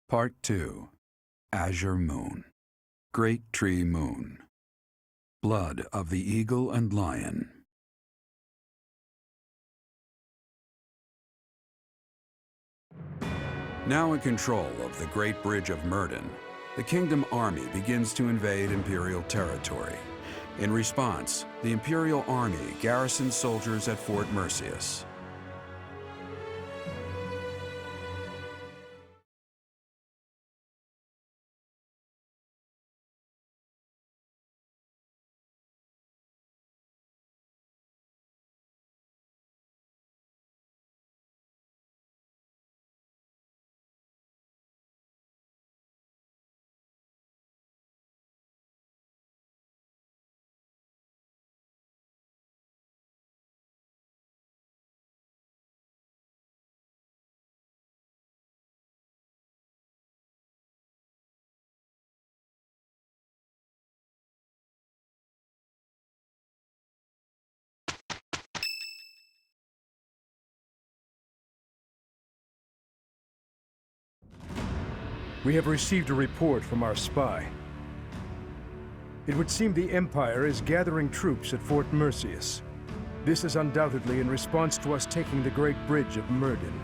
Part 2. Azure Moon. Great Tree Moon. Blood of the Eagle and Lion. Now in control of the Great Bridge of Myrden, the Kingdom Army begins to invade Imperial territory. In response, the Imperial Army garrisons soldiers at Fort Merceus. We have received a report from our spy. It would seem the Empire is gathering troops at Fort Merceus. This is undoubtedly in response to us taking the Great Bridge of Myrden.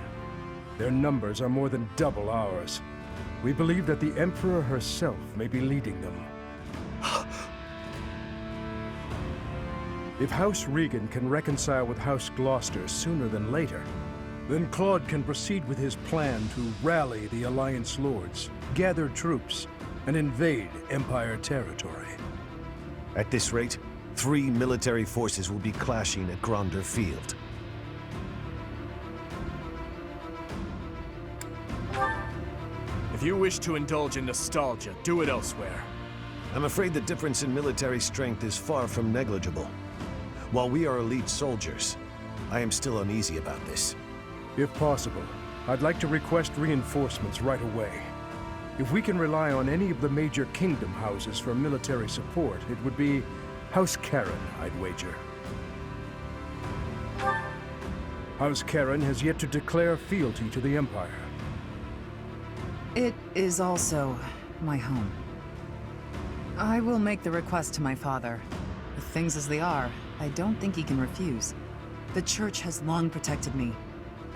Their numbers are more than double ours. We believe that the Emperor herself may be leading them. If House Regan can reconcile with House Gloucester sooner than later, then Claude can proceed with his plan to rally the Alliance Lords, gather troops, and invade Empire territory. At this rate, 3 military forces will be clashing at Gronder Field. If you wish to indulge in nostalgia, do it elsewhere. I'm afraid the difference in military strength is far from negligible. While we are elite soldiers, I am still uneasy about this. If possible, I'd like to request reinforcements right away. If we can rely on any of the major kingdom houses for military support, it would be House Karen, I'd wager. House Karen has yet to declare fealty to the Empire. It is also my home. I will make the request to my father. With things as they are, I don't think he can refuse. The Church has long protected me.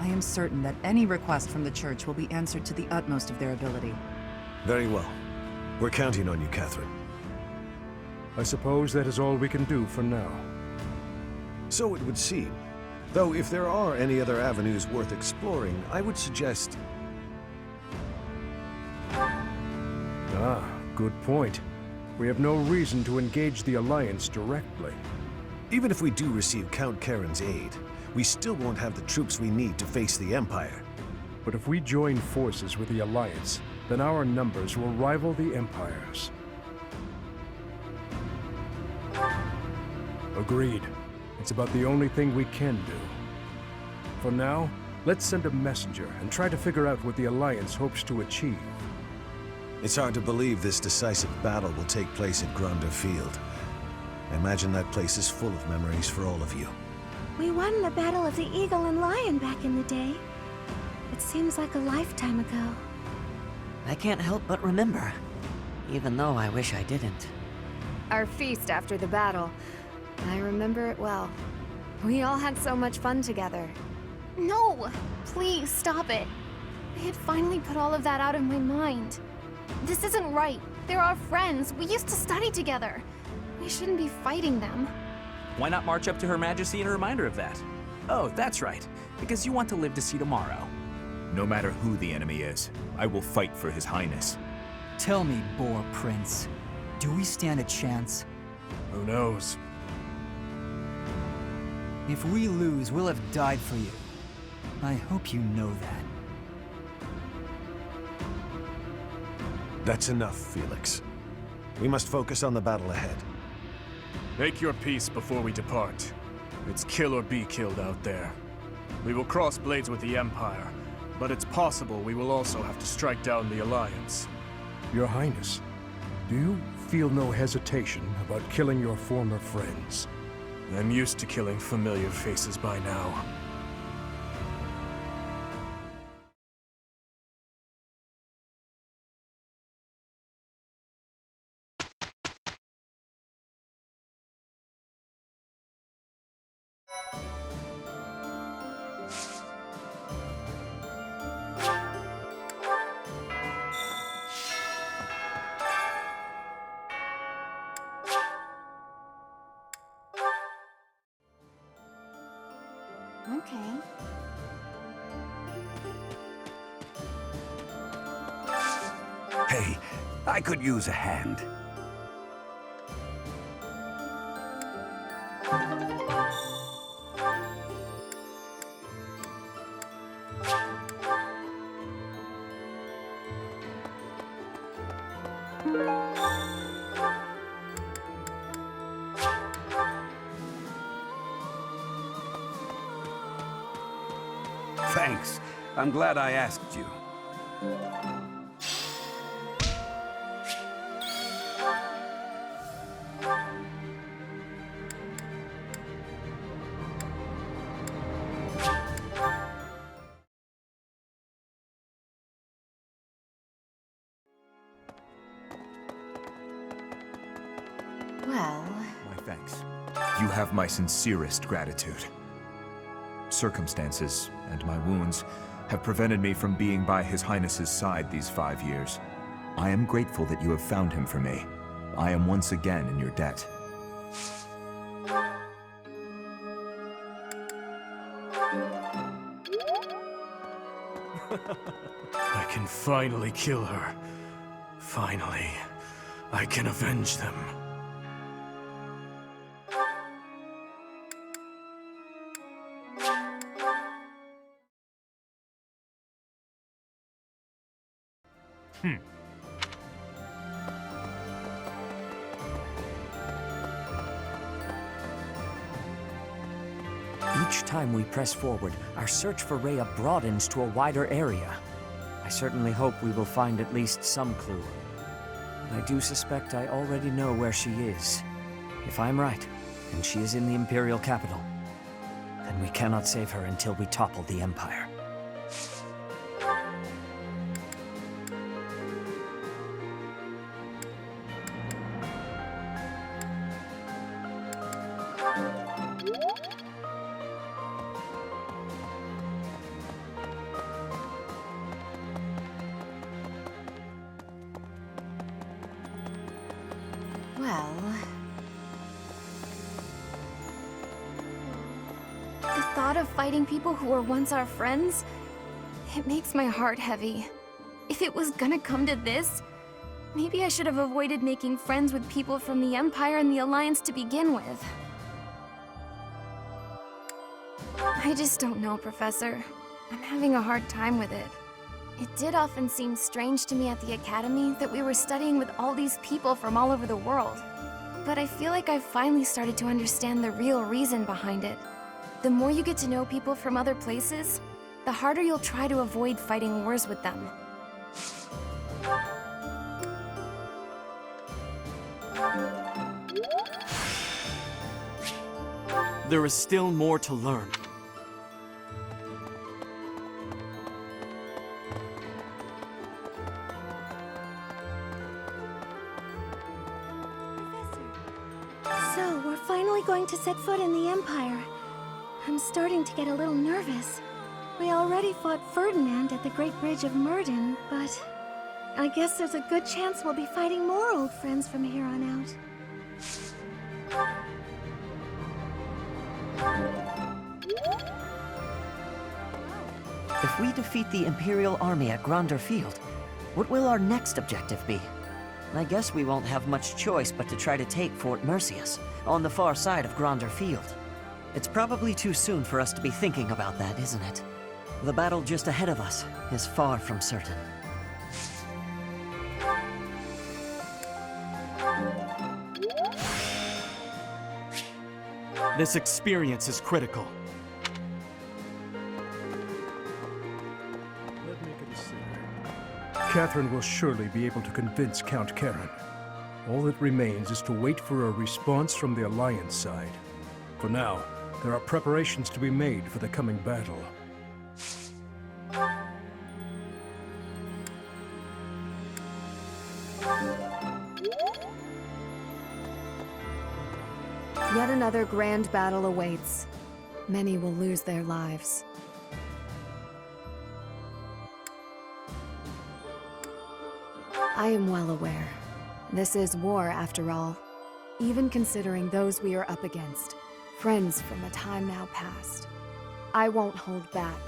I am certain that any request from the Church will be answered to the utmost of their ability. Very well. We're counting on you, Catherine. I suppose that is all we can do for now. So it would seem. Though if there are any other avenues worth exploring, I would suggest... Ah, good point. We have no reason to engage the Alliance directly. Even if we do receive Count Karen's aid, we still won't have the troops we need to face the Empire. But if we join forces with the Alliance, then our numbers will rival the Empire's. Agreed. It's about the only thing we can do. For now, let's send a messenger and try to figure out what the Alliance hopes to achieve. It's hard to believe this decisive battle will take place at Gronder Field. I imagine that place is full of memories for all of you. We won the Battle of the Eagle and Lion back in the day. It seems like a lifetime ago. I can't help but remember, even though I wish I didn't. Our feast after the battle. I remember it well. We all had so much fun together. No! Please, stop it. I had finally put all of that out of my mind. This isn't right. They're our friends. We used to study together. We shouldn't be fighting them. Why not march up to Her Majesty in a reminder of that? Oh, that's right, because you want to live to see tomorrow. No matter who the enemy is, I will fight for His Highness. Tell me, Boar Prince, do we stand a chance? Who knows? If we lose, we'll have died for you. I hope you know that. That's enough, Felix. We must focus on the battle ahead. Make your peace before we depart. It's kill or be killed out there. We will cross blades with the Empire, but it's possible we will also have to strike down the Alliance. Your Highness, do you feel no hesitation about killing your former friends? I'm used to killing familiar faces by now. Okay. Hey, I could use a hand. Thanks. I'm glad I asked you. Well... My thanks. You have my sincerest gratitude. Circumstances and my wounds have prevented me from being by His Highness's side these 5 years. I am grateful that you have found him for me. I am once again in your debt. I can finally kill her. Finally, I can avenge them. Each time we press forward, our search for Rhea broadens to a wider area. I certainly hope we will find at least some clue. But I do suspect I already know where she is. If I'm right, and she is in the Imperial capital, then we cannot save her until we topple the Empire. Well... The thought of fighting people who were once our friends, it makes my heart heavy. If it was gonna come to this, maybe I should have avoided making friends with people from the Empire and the Alliance to begin with. I just don't know, Professor. I'm having a hard time with it. It did often seem strange to me at the Academy that we were studying with all these people from all over the world. But I feel like I've finally started to understand the real reason behind it. The more you get to know people from other places, the harder you'll try to avoid fighting wars with them. There is still more to learn. So, we're finally going to set foot in the Empire. I'm starting to get a little nervous. We already fought Ferdinand at the Great Bridge of Murden, but I guess there's a good chance we'll be fighting more old friends from here on out. If we defeat the Imperial army at Gronder Field, what will our next objective be? I guess we won't have much choice but to try to take Fort Mercius, on the far side of Gronder Field. It's probably too soon for us to be thinking about that, isn't it? The battle just ahead of us is far from certain. This experience is critical. Let me consider. Catherine will surely be able to convince Count Karen. All that remains is to wait for a response from the Alliance side. For now, there are preparations to be made for the coming battle. Yet another grand battle awaits. Many will lose their lives. I am well aware. This is war, after all. Even considering those we are up against, friends from a time now past. I won't hold back.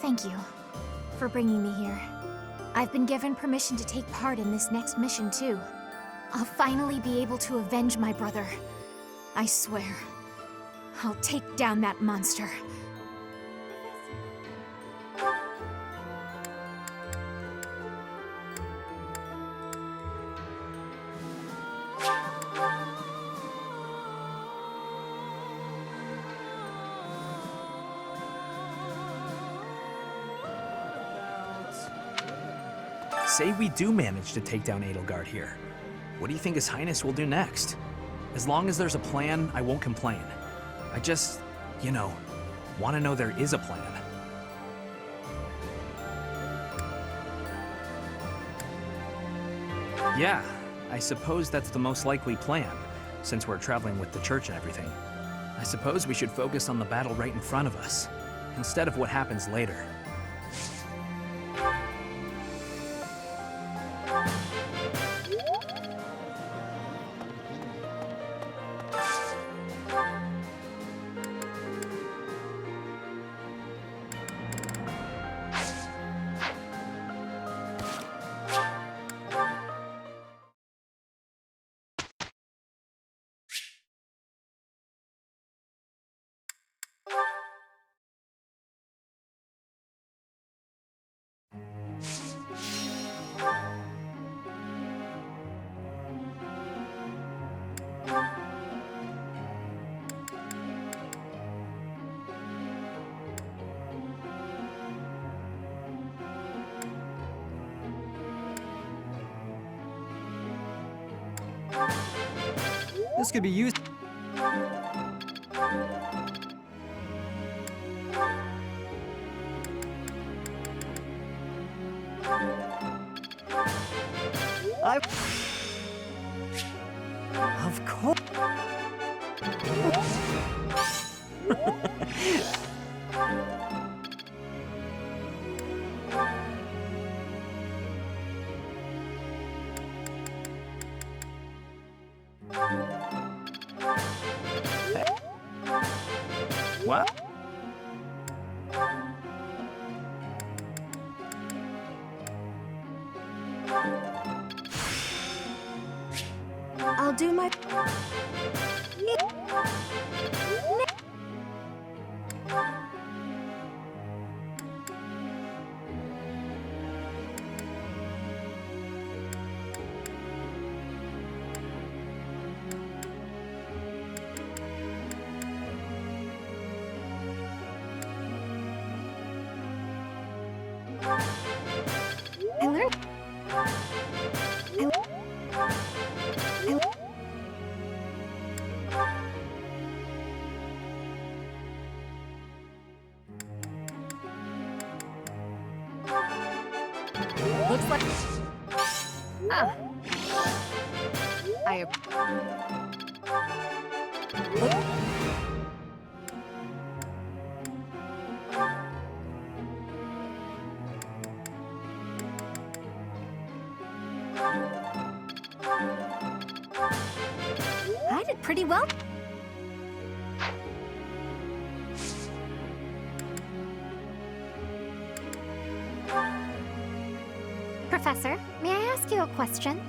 Thank you for bringing me here. I've been given permission to take part in this next mission, too. I'll finally be able to avenge my brother. I swear, I'll take down that monster. Say we do manage to take down Edelgard here. What do you think His Highness will do next? As long as there's a plan, I won't complain. I just, want to know there is a plan. Yeah, I suppose that's the most likely plan, since we're traveling with the church and everything. I suppose we should focus on the battle right in front of us, instead of what happens later. This could be used. Of course. What? I'll do my... I learned... Looks like... Ah. I did pretty well. Professor, may I ask you a question?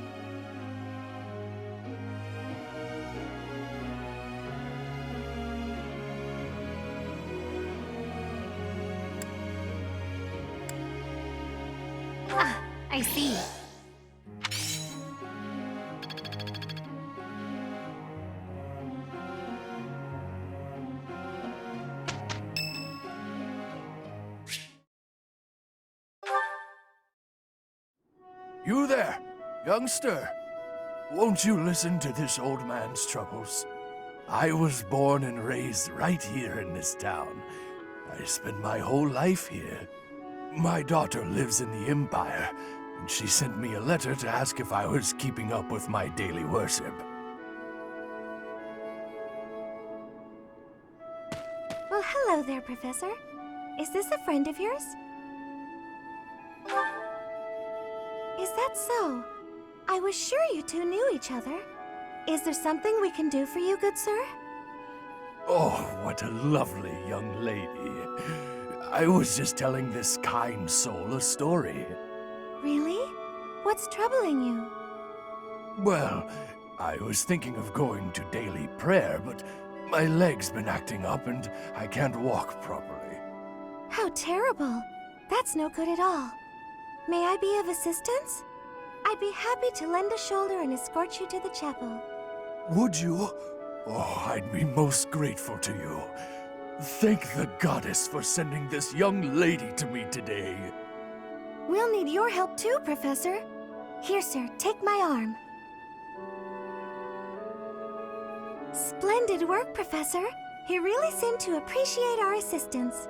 Ah, I see. You there, youngster. Won't you listen to this old man's troubles? I was born and raised right here in this town, I spent my whole life here. My daughter lives in the Empire, and she sent me a letter to ask if I was keeping up with my daily worship. Well, hello there, Professor. Is this a friend of yours? Is that so? I was sure you two knew each other. Is there something we can do for you, good sir? Oh, what a lovely young lady. I was just telling this kind soul a story. Really? What's troubling you? Well, I was thinking of going to daily prayer, but my leg's been acting up and I can't walk properly. How terrible. That's no good at all. May I be of assistance? I'd be happy to lend a shoulder and escort you to the chapel. Would you? Oh, I'd be most grateful to you. Thank the goddess for sending this young lady to me today. We'll need your help too, Professor. Here, sir, take my arm. Splendid work, Professor. He really seemed to appreciate our assistance.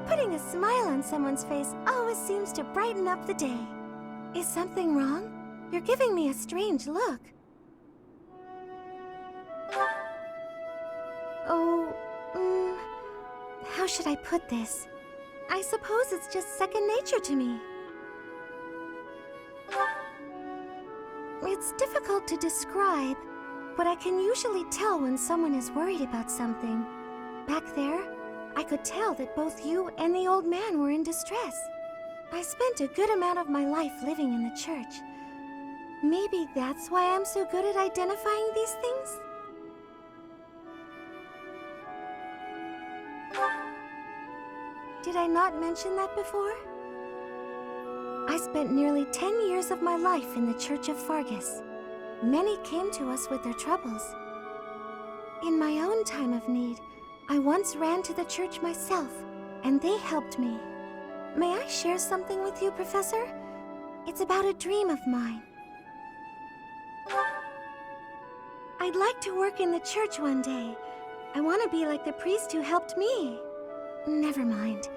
Putting a smile on someone's face always seems to brighten up the day. Is something wrong? You're giving me a strange look. Oh, how should I put this? I suppose it's just second nature to me. It's difficult to describe, but I can usually tell when someone is worried about something. Back there, I could tell that both you and the old man were in distress. I spent a good amount of my life living in the church. Maybe that's why I'm so good at identifying these things? Did I not mention that before? I spent nearly 10 years of my life in the Church of Fargus. Many came to us with their troubles. In my own time of need, I once ran to the church myself, and they helped me. May I share something with you, Professor? It's about a dream of mine. I'd like to work in the church one day. I want to be like the priest who helped me. Never mind.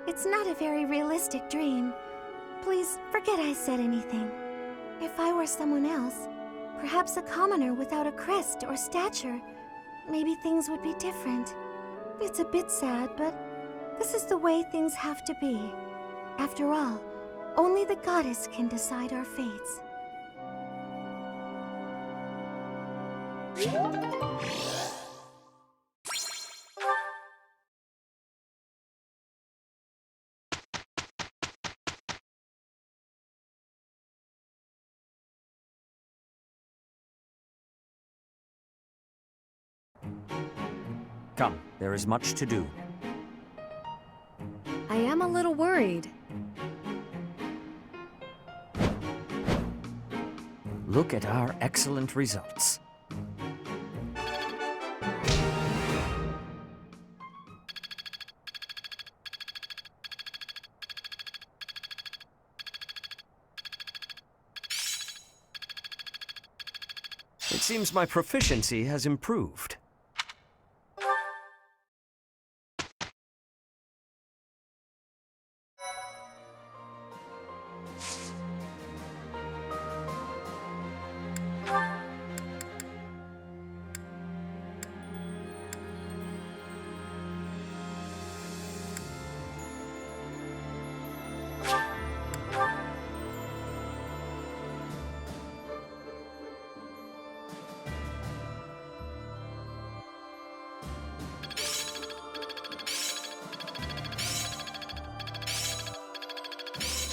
It's not a very realistic dream. Please forget I said anything. If I were someone else, perhaps a commoner without a crest or stature, maybe things would be different. It's a bit sad, but this is the way things have to be. After all, only the goddess can decide our fates. Come, there is much to do. I am a little worried. Look at our excellent results. It seems my proficiency has improved.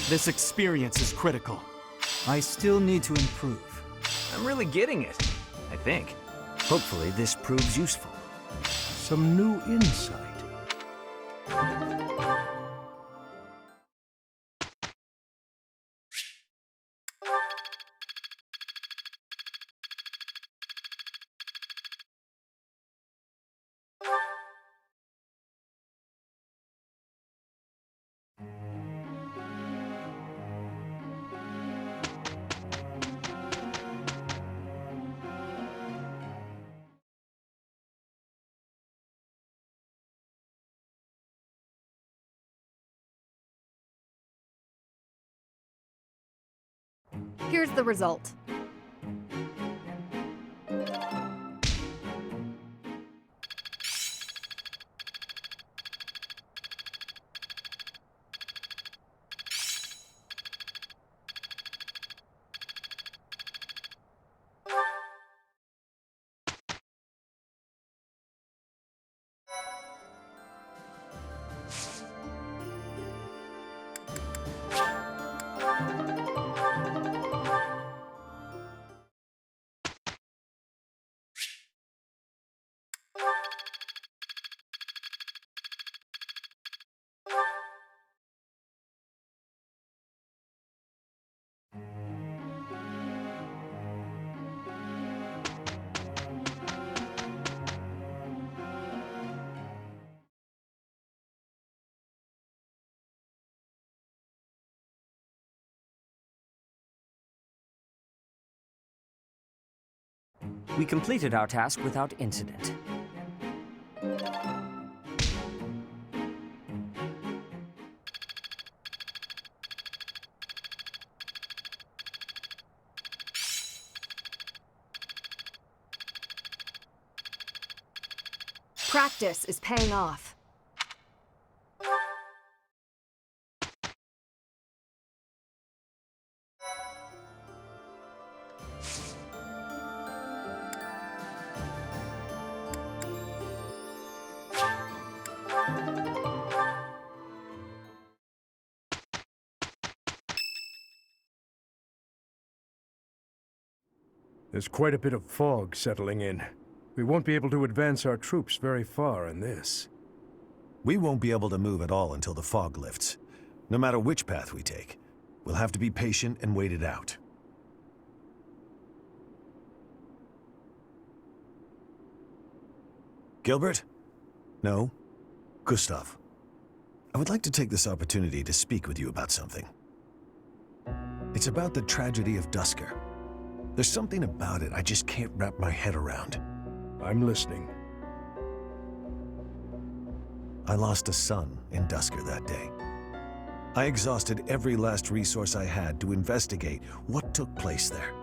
This experience is critical. I still need to improve. I'm really getting it, I think. Hopefully this proves useful. Some new insight. Here's the result. We completed our task without incident. Practice is paying off. There's quite a bit of fog settling in. We won't be able to advance our troops very far in this. We won't be able to move at all until the fog lifts. No matter which path we take, we'll have to be patient and wait it out. Gilbert? No? Gustav. I would like to take this opportunity to speak with you about something. It's about the tragedy of Duscur. There's something about it I just can't wrap my head around. I'm listening. I lost a son in Duscur that day. I exhausted every last resource I had to investigate what took place there.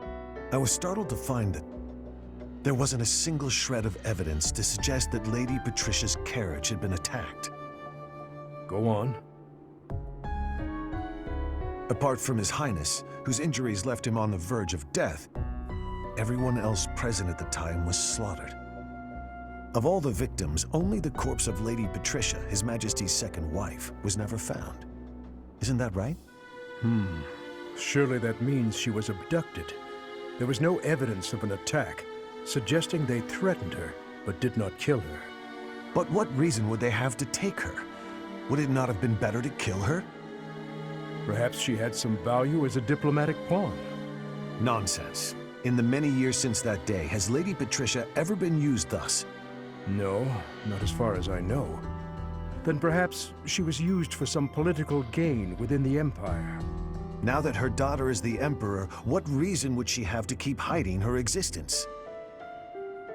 I was startled to find that there wasn't a single shred of evidence to suggest that Lady Patricia's carriage had been attacked. Go on. Apart from His Highness, whose injuries left him on the verge of death, everyone else present at the time was slaughtered. Of all the victims, only the corpse of Lady Patricia, His Majesty's second wife, was never found. Isn't that right? Surely that means she was abducted. There was no evidence of an attack, suggesting they threatened her, but did not kill her. But what reason would they have to take her? Would it not have been better to kill her? Perhaps she had some value as a diplomatic pawn. Nonsense. In the many years since that day, has Lady Patricia ever been used thus? No, not as far as I know. Then perhaps she was used for some political gain within the Empire. Now that her daughter is the Emperor, what reason would she have to keep hiding her existence?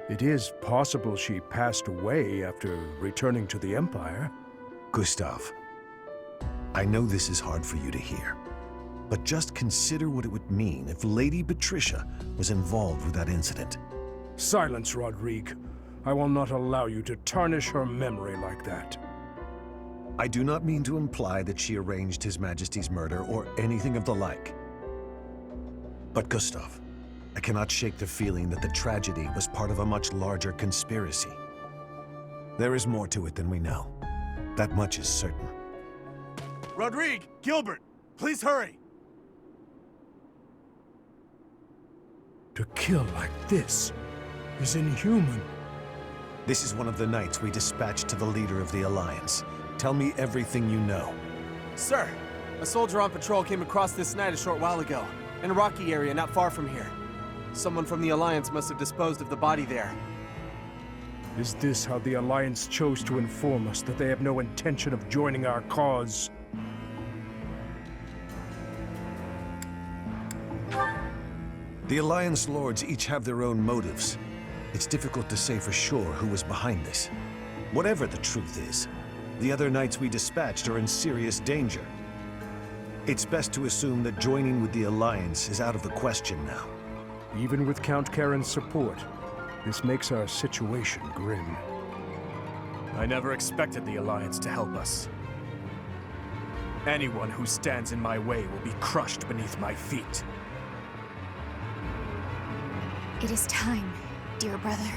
It is possible she passed away after returning to the Empire. Gustav, I know this is hard for you to hear, but just consider what it would mean if Lady Patricia was involved with that incident. Silence, Rodrigue. I will not allow you to tarnish her memory like that. I do not mean to imply that she arranged His Majesty's murder or anything of the like. But Gustav, I cannot shake the feeling that the tragedy was part of a much larger conspiracy. There is more to it than we know. That much is certain. Rodrigue! Gilbert! Please hurry! To kill like this is inhuman. This is one of the knights we dispatched to the leader of the Alliance. Tell me everything you know. Sir, a soldier on patrol came across this night a short while ago, in a rocky area not far from here. Someone from the Alliance must have disposed of the body there. Is this how the Alliance chose to inform us that they have no intention of joining our cause? The Alliance lords each have their own motives. It's difficult to say for sure who was behind this. Whatever the truth is, the other knights we dispatched are in serious danger. It's best to assume that joining with the Alliance is out of the question now. Even with Count Karen's support, this makes our situation grim. I never expected the Alliance to help us. Anyone who stands in my way will be crushed beneath my feet. It is time, dear brother.